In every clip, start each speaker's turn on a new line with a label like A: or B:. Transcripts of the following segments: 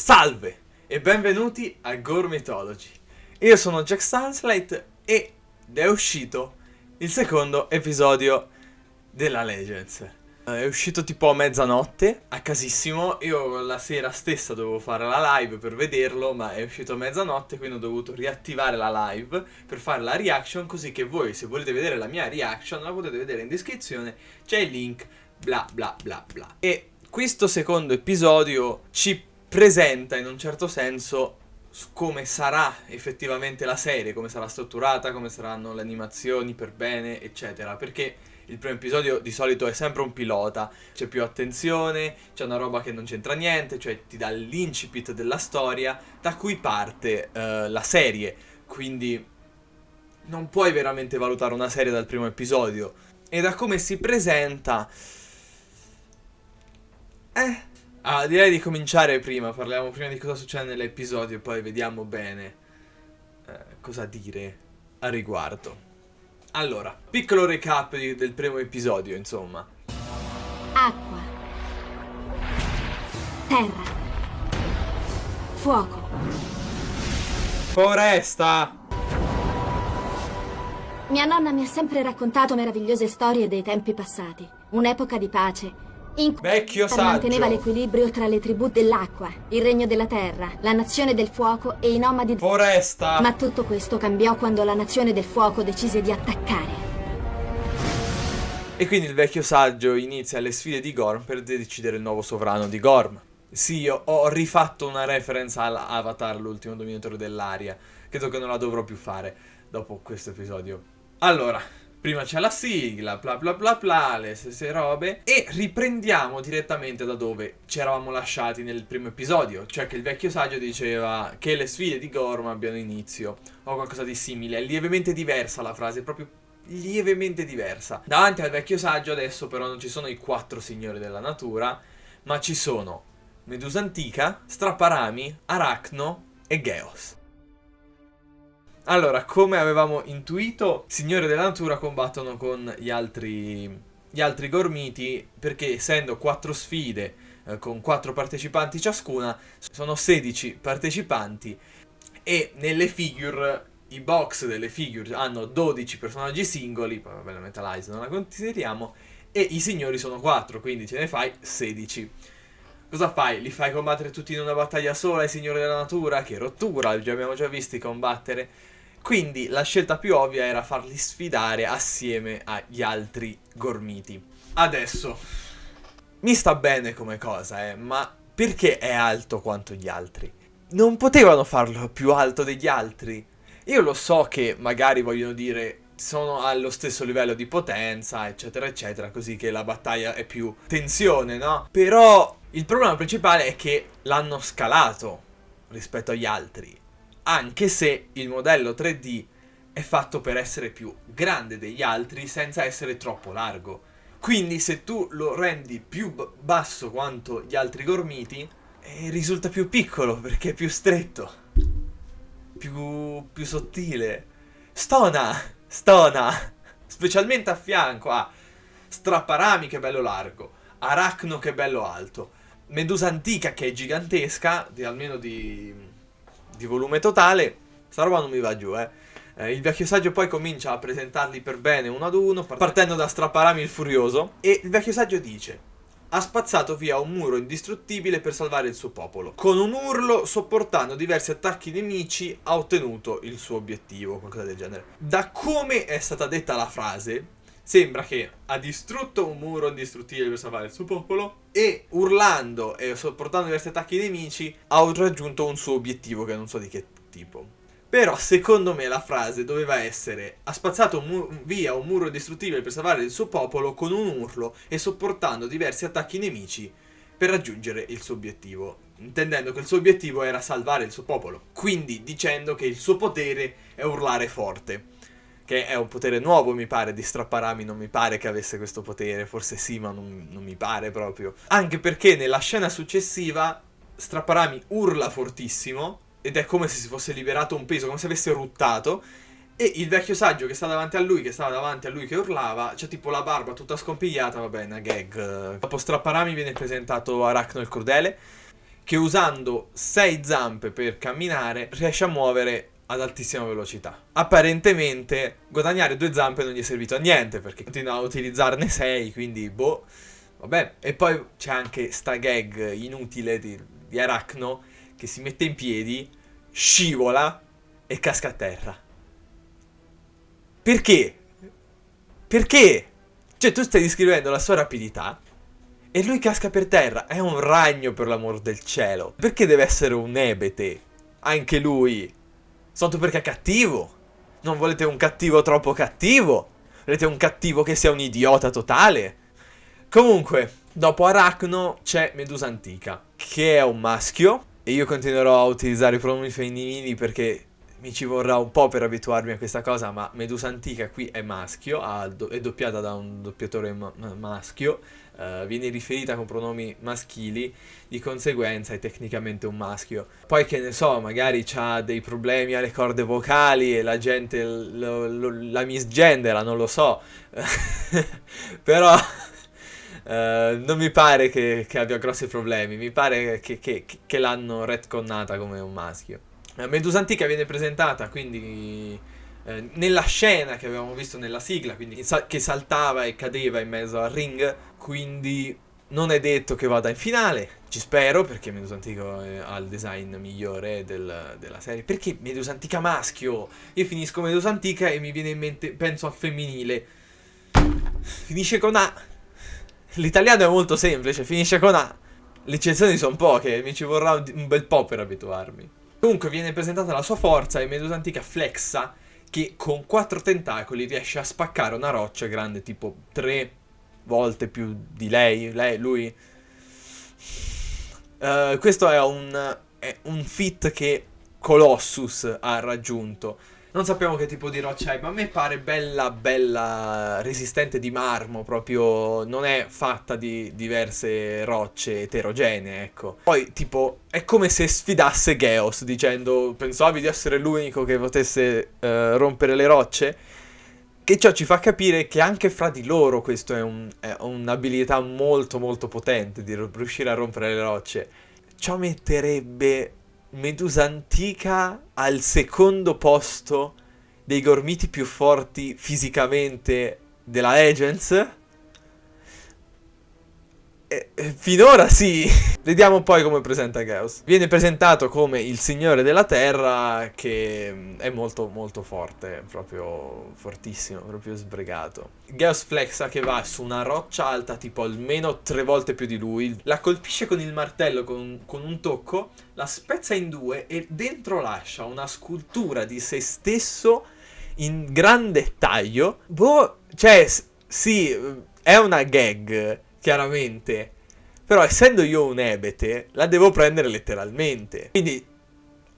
A: Salve e benvenuti a Gore Mythology. Io sono Jack Sunslate ed è uscito il secondo episodio della Legends. È uscito tipo a mezzanotte, a casissimo. Io la sera stessa dovevo fare la live per vederlo, ma è uscito a mezzanotte, quindi ho dovuto riattivare la live per fare la reaction, così che voi, se volete vedere la mia reaction, la potete vedere in descrizione, c'è il link, bla bla bla bla. E questo secondo episodio ci presenta in un certo senso come sarà effettivamente la serie, come sarà strutturata, come saranno le animazioni per bene, eccetera. Perché il primo episodio di solito è sempre un pilota, c'è più attenzione, c'è una roba che non c'entra niente, cioè ti dà l'incipit della storia da cui parte la serie. Quindi non puoi veramente valutare una serie dal primo episodio. E da come si presenta... direi di cominciare prima, parliamo prima di cosa succede nell'episodio e poi vediamo bene cosa dire a riguardo. Allora, piccolo recap del primo episodio, insomma.
B: Acqua, terra, fuoco.
A: Foresta!
B: Mia nonna mi ha sempre raccontato meravigliose storie dei tempi passati. Un'epoca di pace in cui
A: Vecchio saggio.
B: manteneva l'equilibrio tra le tribù dell'acqua, il regno della terra, la nazione del fuoco e i nomadi.
A: Foresta!
B: Ma tutto questo cambiò quando la nazione del fuoco decise di attaccare.
A: E quindi il vecchio saggio inizia le sfide di Gorm per decidere il nuovo sovrano di Gorm. Sì, io ho rifatto una reference all'Avatar, l'ultimo dominatore dell'aria. Credo che non la dovrò più fare dopo questo episodio. Allora, prima c'è la sigla, bla bla bla bla, le stesse robe. E riprendiamo direttamente da dove ci eravamo lasciati nel primo episodio. Cioè che il vecchio saggio diceva che le sfide di Gorm abbiano inizio. O qualcosa di simile. È lievemente diversa la frase, proprio lievemente diversa. Davanti al vecchio saggio adesso però non ci sono i 4 signori della natura, ma ci sono Medusa Antica, Strapparami, Arachno e Geos. Allora, come avevamo intuito, signori della natura combattono con gli altri gormiti, perché essendo 4 sfide con 4 partecipanti ciascuna, sono 16 partecipanti e nelle figure, i box delle figure hanno 12 personaggi singoli, poi vabbè la Metalize non la consideriamo, e i signori sono 4, quindi ce ne fai 16. Cosa fai? Li fai combattere tutti in una battaglia sola, i signori della natura? Che rottura, li abbiamo già visti combattere. Quindi la scelta più ovvia era farli sfidare assieme agli altri gormiti. Adesso, mi sta bene come cosa, ma perché è alto quanto gli altri? Non potevano farlo più alto degli altri? Io lo so che magari vogliono dire sono allo stesso livello di potenza, eccetera, eccetera, così che la battaglia è più tensione, no? Però il problema principale è che l'hanno scalato rispetto agli altri. Anche se il modello 3D è fatto per essere più grande degli altri senza essere troppo largo. Quindi se tu lo rendi più basso quanto gli altri gormiti, risulta più piccolo perché è più stretto, più sottile. Stona, specialmente a fianco a Strapparami che è bello largo, Arachno che è bello alto, Medusa Antica che è gigantesca, almeno di volume totale. Sta roba non mi va giù, il vecchio saggio poi comincia a presentarli per bene uno ad uno, partendo da Strapparami il furioso, e il vecchio saggio dice: ha spazzato via un muro indistruttibile per salvare il suo popolo. Con un urlo, sopportando diversi attacchi nemici, ha ottenuto il suo obiettivo, qualcosa del genere. Da come è stata detta la frase, sembra che ha distrutto un muro indistruttibile per salvare il suo popolo e, urlando e sopportando diversi attacchi nemici, ha raggiunto un suo obiettivo che non so di che tipo. Però secondo me la frase doveva essere: ha spazzato via un muro indistruttibile per salvare il suo popolo con un urlo e sopportando diversi attacchi nemici per raggiungere il suo obiettivo, intendendo che il suo obiettivo era salvare il suo popolo, quindi dicendo che il suo potere è urlare forte, che è un potere nuovo mi pare. Di Strapparami non mi pare che avesse questo potere, forse sì ma non mi pare proprio, anche perché nella scena successiva Strapparami urla fortissimo ed è come se si fosse liberato un peso, come se avesse ruttato, e il vecchio saggio che sta davanti a lui, che urlava, c'ha tipo la barba tutta scompigliata, vabbè, una gag. Dopo Strapparami viene presentato Arachno il crudele, che usando 6 zampe per camminare riesce a muovere ad altissima velocità. Apparentemente guadagnare 2 zampe non gli è servito a niente perché continua a utilizzarne 6, quindi boh, vabbè. E poi c'è anche sta gag inutile di Arachno che si mette in piedi, scivola e casca a terra. Perché? Perché? Cioè tu stai descrivendo la sua rapidità e lui casca per terra. È un ragno, per l'amor del cielo. Perché deve essere un ebete? Anche lui. Soltanto perché è cattivo. Non volete un cattivo troppo cattivo? Volete un cattivo che sia un idiota totale? Comunque, dopo Arachno c'è Medusa Antica, che è un maschio. E io continuerò a utilizzare i pronomi femminili perché mi ci vorrà un po' per abituarmi a questa cosa, ma Medusa Antica qui è maschio, è doppiata da un doppiatore maschio, viene riferita con pronomi maschili, di conseguenza è tecnicamente un maschio. Poi che ne so, magari c'ha dei problemi alle corde vocali e la gente la misgendera, non lo so. Però non mi pare che abbia grossi problemi, mi pare che l'hanno retconnata come un maschio. Medusa Antica viene presentata quindi nella scena che avevamo visto nella sigla, quindi che saltava e cadeva in mezzo al ring, quindi non è detto che vada in finale, ci spero perché Medusa Antica ha il design migliore della serie. Perché Medusa Antica maschio? Io finisco Medusa Antica e mi viene in mente, penso al femminile, finisce con A. L'italiano è molto semplice, finisce con A. Le eccezioni sono poche, mi ci vorrà un bel po' per abituarmi. Comunque viene presentata la sua forza e Medusa Antica flexa che con 4 tentacoli riesce a spaccare una roccia grande tipo 3 volte più di lui. Questo è un feat che Colossus ha raggiunto. Non sappiamo che tipo di roccia è, ma a me pare bella resistente di marmo, proprio non è fatta di diverse rocce eterogenee, ecco. Poi tipo è come se sfidasse Geos dicendo pensavi di essere l'unico che potesse rompere le rocce? Che ciò ci fa capire che anche fra di loro questo è un'abilità molto molto potente di riuscire a rompere le rocce. Ciò metterebbe Medusa Antica al secondo posto dei gormiti più forti fisicamente della Legends. Finora sì. Vediamo poi come presenta Geos. Viene presentato come il signore della terra, che è molto molto forte, proprio fortissimo, proprio sbregato. Geos flexa che va su una roccia alta tipo almeno 3 volte più di lui, la colpisce con il martello con un tocco, la spezza in 2 e dentro lascia una scultura di se stesso in gran dettaglio. Boh, cioè sì, è una gag chiaramente, però essendo io un ebete la devo prendere letteralmente, quindi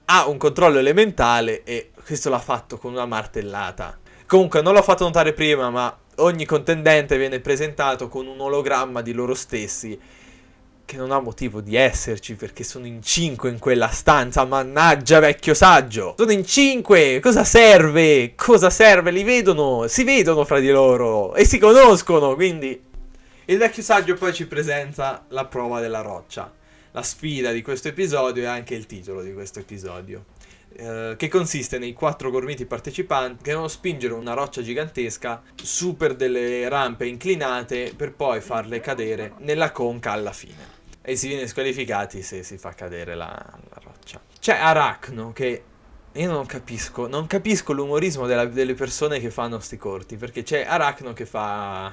A: ha un controllo elementale e questo l'ha fatto con una martellata. Comunque non l'ho fatto notare prima, ma ogni contendente viene presentato con un ologramma di loro stessi che non ha motivo di esserci perché sono in 5 in quella stanza. Mannaggia vecchio saggio, sono in 5, cosa serve? Cosa serve? Li vedono, si vedono fra di loro e si conoscono, quindi il vecchio saggio poi ci presenta la prova della roccia, la sfida di questo episodio e anche il titolo di questo episodio, che consiste nei 4 gormiti partecipanti che devono spingere una roccia gigantesca su per delle rampe inclinate per poi farle cadere nella conca alla fine. E si viene squalificati se si fa cadere la roccia. C'è Arachno che io non capisco l'umorismo delle persone che fanno sti corti, perché c'è Arachno che fa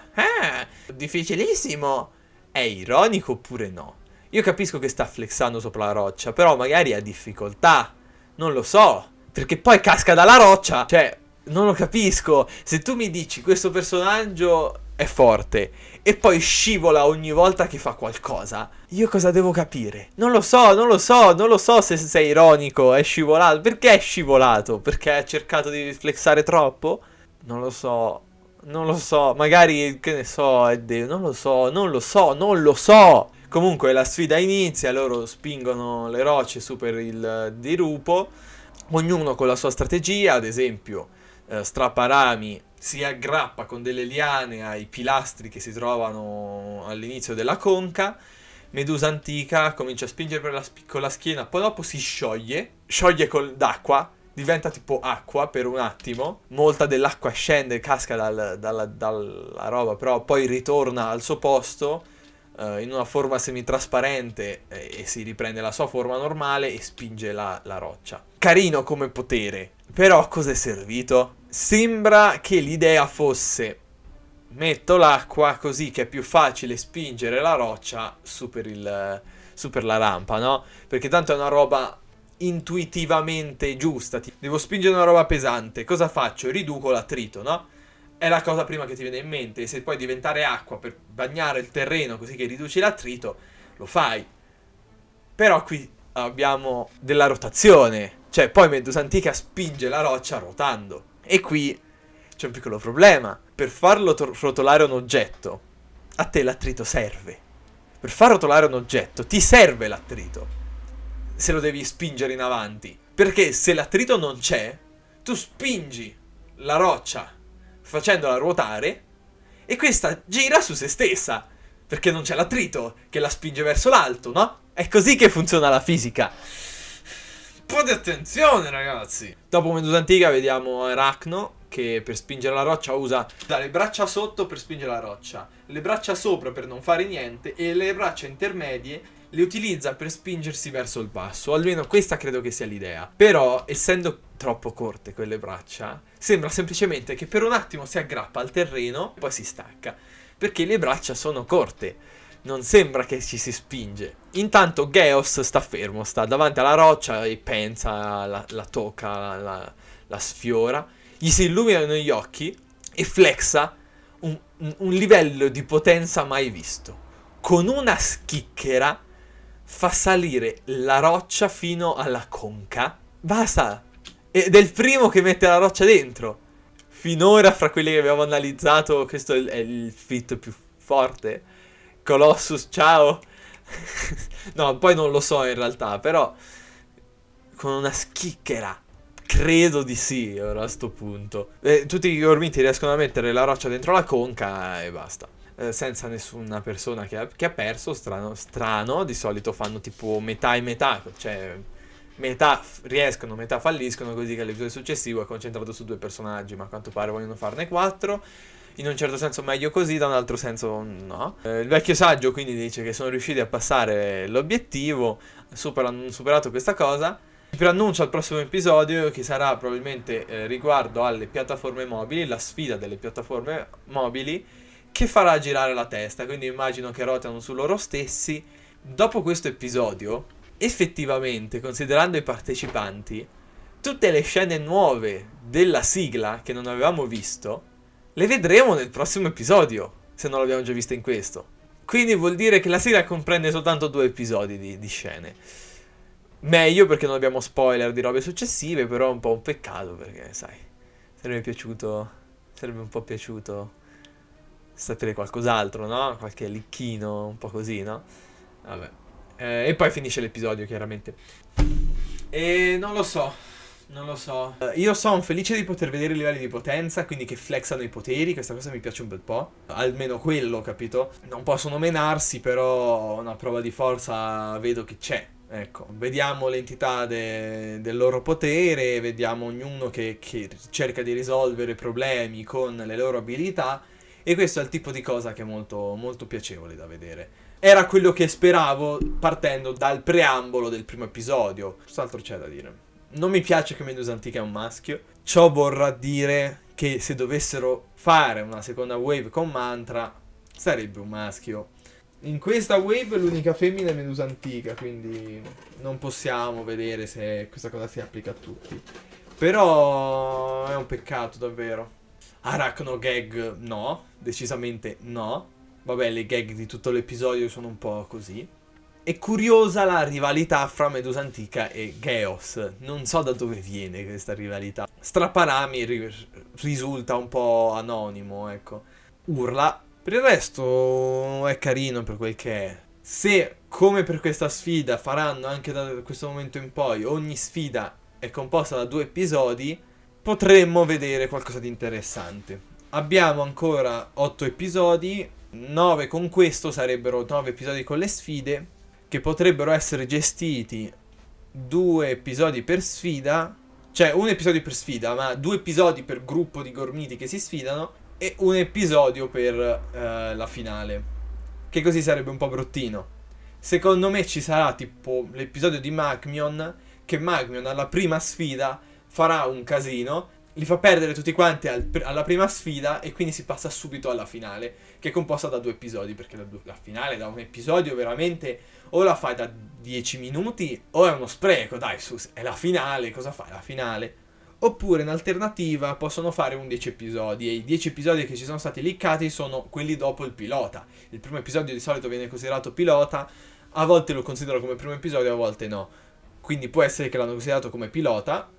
A: difficilissimo, è ironico oppure no? Io capisco che sta flexando sopra la roccia, però magari ha difficoltà, non lo so, perché poi casca dalla roccia, cioè non lo capisco. Se tu mi dici questo personaggio è forte e poi scivola ogni volta che fa qualcosa, io cosa devo capire? Non lo so se sei ironico, è scivolato. Perché è scivolato? Perché ha cercato di flexare troppo? Non lo so, magari, che ne so, non lo so. Comunque la sfida inizia, loro spingono le rocce su per il dirupo, ognuno con la sua strategia, ad esempio Strapparami si aggrappa con delle liane ai pilastri che si trovano all'inizio della conca, Medusa antica comincia a spingere con la schiena, poi dopo si scioglie d'acqua, diventa tipo acqua per un attimo, molta dell'acqua scende, casca dalla roba, però poi ritorna al suo posto in una forma semitrasparente e si riprende la sua forma normale e spinge la roccia. Carino come potere, però a cosa è servito? Sembra che l'idea fosse: metto l'acqua così che è più facile spingere la roccia su per la rampa, no? Perché tanto è una roba intuitivamente giusta. Devo spingere una roba pesante, cosa faccio? Riduco l'attrito, no? È la cosa prima che ti viene in mente. E se puoi diventare acqua per bagnare il terreno così che riduci l'attrito, lo fai. Però qui abbiamo della rotazione, cioè poi Medusa Antica spinge la roccia ruotando. E qui c'è un piccolo problema. Per farlo rotolare un oggetto, a te l'attrito serve. Per far rotolare un oggetto ti serve l'attrito, se lo devi spingere in avanti. Perché se l'attrito non c'è, tu spingi la roccia facendola ruotare e questa gira su se stessa, perché non c'è l'attrito che la spinge verso l'alto, no? È così che funziona la fisica. Un po' di attenzione, ragazzi. Dopo Medusa Antica vediamo Arachno, che per spingere la roccia usa le braccia sotto per spingere la roccia, le braccia sopra per non fare niente e le braccia intermedie le utilizza per spingersi verso il basso. Almeno questa credo che sia l'idea. Però, essendo troppo corte quelle braccia, sembra semplicemente che per un attimo si aggrappa al terreno e poi si stacca, perché le braccia sono corte, non sembra che ci si spinge. Intanto Geos sta fermo, sta davanti alla roccia e pensa, la tocca, la sfiora, gli si illuminano gli occhi e flexa un livello di potenza mai visto. Con una schicchera fa salire la roccia fino alla conca. Basta! Ed è il primo che mette la roccia dentro. Finora, fra quelli che abbiamo analizzato, questo è il fit più forte. Colossus, ciao! No, poi non lo so in realtà, però con una schicchera. Credo di sì, ora a sto punto. Tutti i gormiti riescono a mettere la roccia dentro la conca e basta. Senza nessuna persona che ha perso. Strano, di solito fanno tipo metà e metà, cioè metà riescono, metà falliscono, così che l'episodio successivo è concentrato su 2 personaggi, ma a quanto pare vogliono farne 4. In un certo senso meglio così, da un altro senso no. Il vecchio saggio quindi dice che sono riusciti a passare l'obiettivo, hanno superato questa cosa. Vi preannuncio al prossimo episodio, che sarà probabilmente riguardo alle piattaforme mobili, la sfida delle piattaforme mobili, che farà girare la testa, quindi immagino che rotano su loro stessi. Dopo questo episodio, effettivamente, considerando i partecipanti, tutte le scene nuove della sigla che non avevamo visto, le vedremo nel prossimo episodio, se non l'abbiamo già vista in questo. Quindi vuol dire che la sigla comprende soltanto 2 episodi di scene. Meglio perché non abbiamo spoiler di robe successive, però è un po' un peccato perché, sai, sarebbe un po' piaciuto sapere qualcos'altro, no? Qualche licchino, un po' così, no? Vabbè. E poi finisce l'episodio, chiaramente. E non lo so. Io sono felice di poter vedere i livelli di potenza, quindi che flexano i poteri, questa cosa mi piace un bel po'. Almeno quello, capito? Non possono menarsi, però una prova di forza vedo che c'è. Ecco, vediamo l'entità del loro potere, vediamo ognuno che cerca di risolvere problemi con le loro abilità, e questo è il tipo di cosa che è molto, molto piacevole da vedere. Era quello che speravo partendo dal preambolo del primo episodio. Cos'altro c'è da dire? Non mi piace che Medusa Antica è un maschio. Ciò vorrà dire che se dovessero fare una seconda wave con Mantra, sarebbe un maschio. In questa wave l'unica femmina è Medusa Antica, quindi non possiamo vedere se questa cosa si applica a tutti. Però è un peccato davvero. Arachno gag no, decisamente no. Vabbè, le gag di tutto l'episodio sono un po' così. È curiosa la rivalità fra Medusa Antica e Geos. Non so da dove viene questa rivalità. Strapparami risulta un po' anonimo, ecco. Urla. Per il resto è carino per quel che è. Se, come per questa sfida, faranno anche da questo momento in poi, ogni sfida è composta da 2 episodi, potremmo vedere qualcosa di interessante. Abbiamo ancora 8 episodi, 9 con questo sarebbero 9 episodi con le sfide, che potrebbero essere gestiti 2 episodi per sfida, cioè un episodio per sfida, ma 2 episodi per gruppo di gormiti che si sfidano e un episodio per la finale, che così sarebbe un po' bruttino. Secondo me ci sarà tipo l'episodio di Magmion, che Magmion alla prima sfida farà un casino, li fa perdere tutti quanti alla prima sfida e quindi si passa subito alla finale, che è composta da 2 episodi, perché la finale da un episodio veramente o la fai da 10 minuti o è uno spreco, dai, su, è la finale, cosa fai la finale? Oppure in alternativa possono fare 11 episodi e i 10 episodi che ci sono stati leakati sono quelli dopo il pilota. Il primo episodio di solito viene considerato pilota, a volte lo considero come primo episodio, a volte no. Quindi può essere che l'hanno considerato come pilota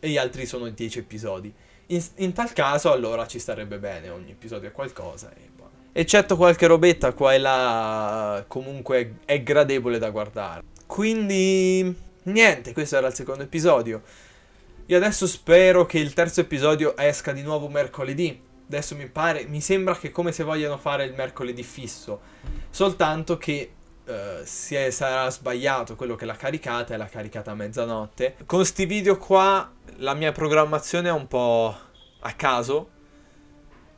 A: e gli altri sono 10 episodi. In tal caso allora ci starebbe bene, ogni episodio è qualcosa e buono. Eccetto qualche robetta qua e là, comunque è gradevole da guardare. Quindi niente, questo era il secondo episodio. Io adesso spero che il terzo episodio esca di nuovo mercoledì. Adesso mi sembra che come se vogliano fare il mercoledì fisso. Soltanto che sarà sbagliato quello che l'ha caricata e l'ha caricata a mezzanotte. Con sti video qua la mia programmazione è un po' a caso.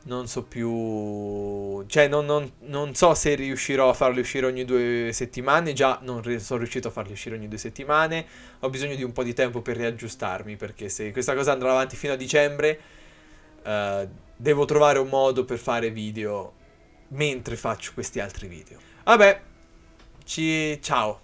A: Non so più... Cioè non so se riuscirò a farli uscire ogni 2 settimane. Già non sono riuscito a farli uscire ogni 2 settimane. Ho bisogno di un po' di tempo per riaggiustarmi, perché se questa cosa andrà avanti fino a dicembre devo trovare un modo per fare video mentre faccio questi altri video. Vabbè, ciao.